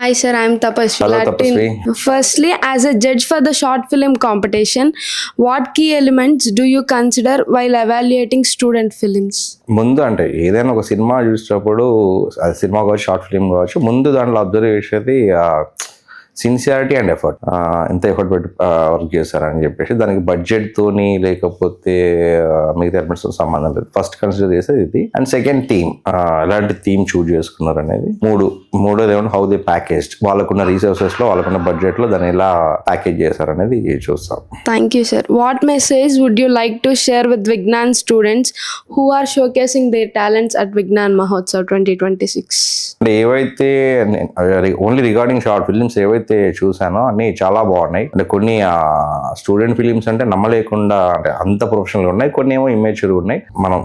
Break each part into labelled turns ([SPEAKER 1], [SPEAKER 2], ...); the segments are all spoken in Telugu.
[SPEAKER 1] Hi sir, I am Tapasvi.
[SPEAKER 2] Hello, Tapasvi.
[SPEAKER 1] Firstly, as a judge for the short film competition, what key elements do you consider while evaluating student films?
[SPEAKER 2] ముందు అంటే ఏదైనా ఒక సినిమా చూసేటప్పుడు అది సినిమా కావచ్చు షార్ట్ ఫిల్మ్ కావచ్చు ముందు దాంట్లో అబ్జర్వ్ చేసేది సిన్సియారిటీ అండ్ ఎఫర్ట్. ఎంత ఎఫర్ట్ పెట్టి వర్క్ చేస్తారని చెప్పేసి దానికి బడ్జెట్ తోని లేకపోతే మిగతా ఎలిమెంట్స్ తో సంబంధం లేదు. ఫస్ట్ కన్సిడర్ చేసేది ఇది. అండ్ సెకండ్ థీమ్, ఎలాంటి థీమ్ చూజ్ చేసుకున్నారు అనేది. మూడోది ఏమన్నా హౌ దే ప్యాకేజ్, వాళ్ళకున్న రీసోర్సెస్ లో వాళ్ళకున్న బడ్జెట్ లో దాన్ని ఎలా ప్యాకేజ్ చేస్తారనేది చూస్తాం.
[SPEAKER 1] Thank you sir. What message would you like to share with Vignan students who are showcasing their talents at Vignan Mahotsav 2026?
[SPEAKER 2] అంటే ఏవైతే ఓన్లీ రిగార్డింగ్ షార్ట్ ఫిలిమ్స్ ఏవైతే చూసానో అన్ని చాలా బాగున్నాయి. అంటే కొన్ని స్టూడెంట్ ఫిలిమ్స్ అంటే నమ్మలేకుండా అంటే అంత ప్రొఫెషనల్ ఉన్నాయి, కొన్ని ఏమో ఇమేచ్యూర్ ఉన్నాయి. మనం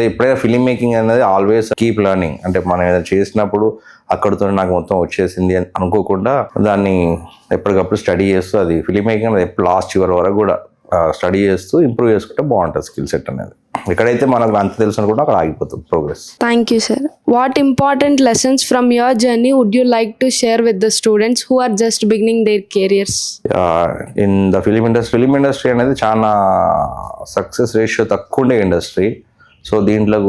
[SPEAKER 2] ఎప్పుడైనా ఫిలిం మేకింగ్ అనేది ఆల్వేస్ కీప్ లెర్నింగ్. అంటే మనం ఏదైనా చేసినప్పుడు అక్కడితో నాకు మొత్తం వచ్చేసింది అని అనుకోకుండా దాన్ని ఎప్పటికప్పుడు స్టడీ చేస్తూ అది ఫిలిం మేకింగ్ అనేది ఎప్పుడు లాస్ట్ చివరి వరకు కూడా స్టడీ చేస్తూ ఇంప్రూవ్ చేసుకుంటే బాగుంటుంది స్కిల్ సెట్ అనేది. ఎక్కడైతే మనకు అంత తెలుసు అనుకుంటే అక్కడ ఆగిపోతుంది progress.
[SPEAKER 1] Thank you sir. What important lessons from your journey would you like to share with the students who are just beginning their careers?
[SPEAKER 2] In the film industry అనేది చాలా సక్సెస్ రేషియో తక్కువ ఉండే ఇండస్ట్రీ. సో దీంట్లో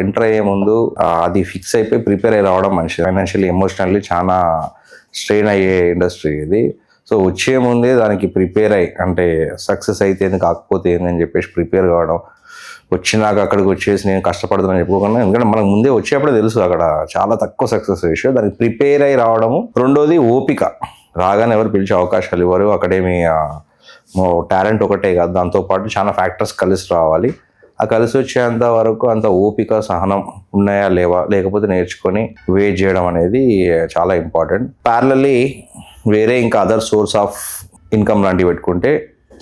[SPEAKER 2] ఎంటర్ అయ్యే ముందు అది ఫిక్స్ అయిపోయి ప్రిపేర్ అయ్యి రావడం మంచిది. ఫైనాన్షియల్లీ ఎమోషనల్లీ చాలా స్ట్రెయిన్ అయ్యే ఇండస్ట్రీ ఇది. సో వచ్చే ముందే దానికి ప్రిపేర్ అయ్యి అంటే సక్సెస్ అయితే ఏంది కాకపోతే ఏందని చెప్పేసి ప్రిపేర్ కావడం, వచ్చినాక అక్కడికి వచ్చేసి నేను కష్టపడుతున్నాను చెప్పుకోకుండా, ఎందుకంటే మనకు ముందే వచ్చేప్పుడే తెలుసు అక్కడ చాలా తక్కువ సక్సెస్ రేషియో, దానికి ప్రిపేర్ అయ్యి రావడము. రెండోది ఓపిక. రాగానే ఎవరు పిలిచే అవకాశాలు ఇవ్వరు. అక్కడేమి టాలెంట్ ఒకటే కాదు, దాంతోపాటు చాలా ఫ్యాక్టర్స్ కలిసి రావాలి. ఆ కలిసి వచ్చేంత వరకు అంత ఓపిక సహనం ఉన్నాయా లేవా, లేకపోతే నేర్చుకొని వెయిట్ చేయడం అనేది చాలా ఇంపార్టెంట్. ప్యారలల్లీ వేరే ఇంకా అదర్ సోర్స్ ఆఫ్ ఇన్కమ్ లాంటివి పెట్టుకుంటే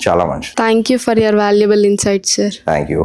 [SPEAKER 2] చాలా మంచిది.
[SPEAKER 1] Thank you for your valuable insights sir.
[SPEAKER 2] Thank you.